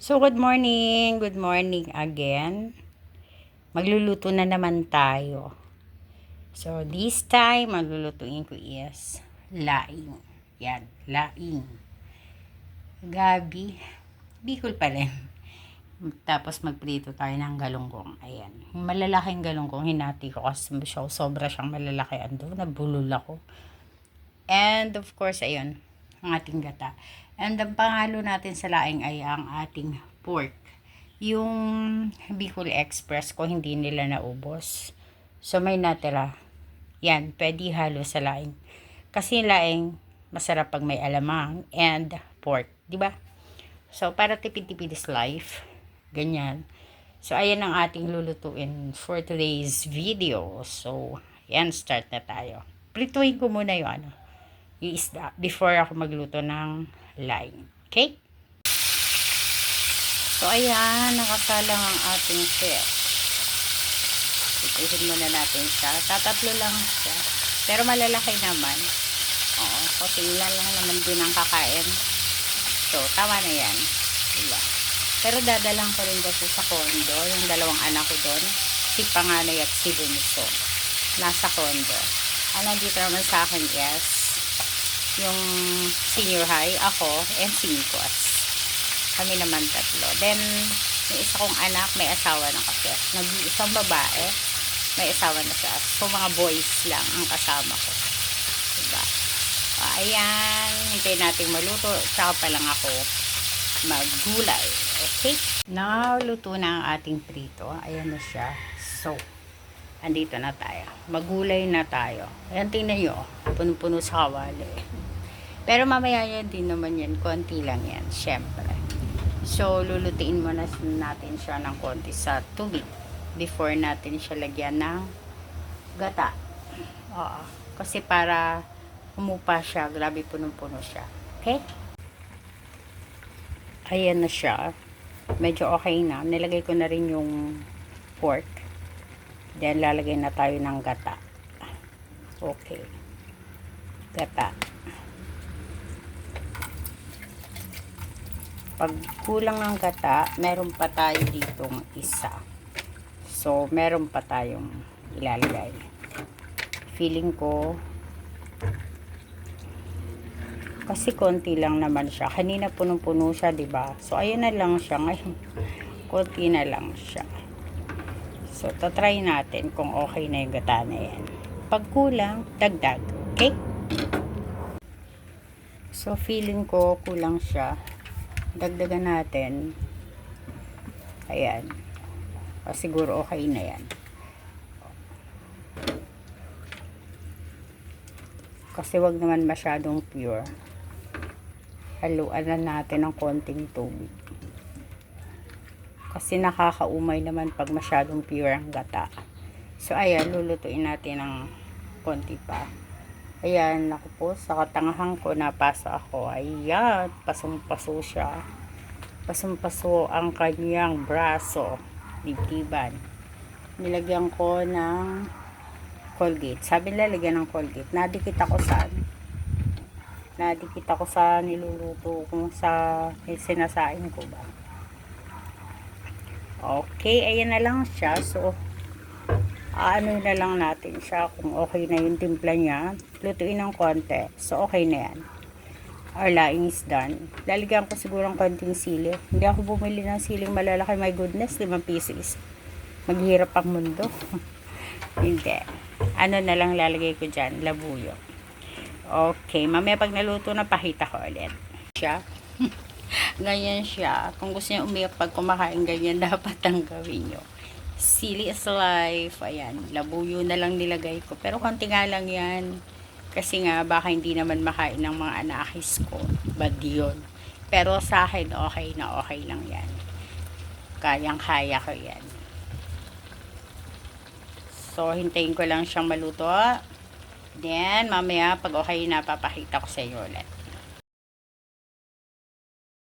So, good morning. Good morning again. Magluluto na naman tayo. So, this time, maglulutuin ko is laing. Yan, laing. Gabi. Bicol pa rin. Tapos, magprito tayo ng galunggong. Ayan. Yung malalaking galunggong, hinati ko kasi sobra siyang malalaki. Ando, nabulol ako. And, of course, ayun, ang ating gata. And ang pangalo natin sa laing ay ang ating pork. Yung Bicol Express ko, hindi nila naubos. So, may natira. Yan, pwede halo sa laing. Kasi laing, masarap pag may alamang and pork. Diba? So, para tipid-tipid is life. Ganyan. So, ayan ang ating lulutuin for today's video. So, yan, start na tayo. Prituin ko muna yung isda before ako magluto ng laing. Okay? So, ayan, nakasalang ang ating fish. Ituhin muna natin siya. Tatatlo lang siya. Pero malalaki naman. Oo, kasi ilan lang naman din ang kakain. So, tama na yan. Diba? Pero dadalang ko rin kasi sa condo. Yung dalawang anak ko doon. Si Panganay at si Bunso. Nasa condo. Ang nandito naman sa akin is yung senior high, ako, and si Nikos. Kami naman tatlo. Then, yung isa kong anak, may asawa na kasi. Nag-iisang babae, may asawa na siya. So, mga boys lang ang kasama ko. Diba? Ayan, hintayin natin maluto. Tsaka pa lang ako maggulay. Okay? Now, luto na ang ating prito. Ayan na siya. So, andito na tayo. Magulay na tayo. Ayan, tingnan nyo. Puno-puno sa kawali. Pero mamaya yan din naman yan. Konti lang yan. Syempre. So, lulutiin muna natin siya ng konti sa tubig. Before natin siya lagyan ng gata. Oo. Kasi para umupa siya. Grabe punong-puno siya. Okay? Ayan na siya. Medyo okay na. Nilagay ko na rin yung pork. Then, lalagay na tayo ng gata. Okay. Gata. Pag kulang ng gata, meron pa tayo ditong isa. So, meron pa tayong ilalagay. Feeling ko, kasi konti lang naman siya. Kanina punong-puno siya, diba? So, ayun na lang siya. Ngayon, konti na lang siya. So, tatry natin kung okay na yung gata na yan. Pag kulang, dagdag. Okay? So, feeling ko kulang siya. Dagdagan natin. Ayan. O, siguro okay na yan. Kasi wag naman masyadong pure. Haluan na natin ng konting tubig. Kasi nakakaumay naman pag masyadong pure ang gata. So, ayan. Lulutuin natin ng konti pa. Ayan, ako po, sa katangahan ko, napasa ako. Ayan, pasong-paso siya. Pasong-paso ang kanyang braso, dibdiban. Nilagyan ko ng Colgate. Sabi nila, lagyan ng Colgate. Nadikit ako sa niluluto kung sa sinasain ko ba. Okay, ayan na lang siya. So, ano na lang natin siya kung okay na yung timpla niya. Lutuin ng konti. So, okay na yan. Our laing is done. Lalagyan ko siguro ng konting sili. Hindi ako bumili ng siling malalaki. My goodness, 5 pieces. Maghirap ang mundo. Hindi. Ano na lang lalagay ko dyan? Labuyo. Okay. Mamaya pag naluto na, pakita ko ulit. Siya. Ganyan siya. Kung gusto niyo umiyak pag kumakain ganyan, dapat ang gawin nyo. Sili is life. Ayan, labuyo na lang nilagay ko. Pero konti nga lang yan. Kasi nga, baka hindi naman makain ng mga anakis ko. Bad yun. Pero sa akin, okay na okay lang yan. Kayang-kaya ko yan. So, hintayin ko lang siyang maluto. Then, mamaya, pag okay na, papakita ko sa inyo ulit.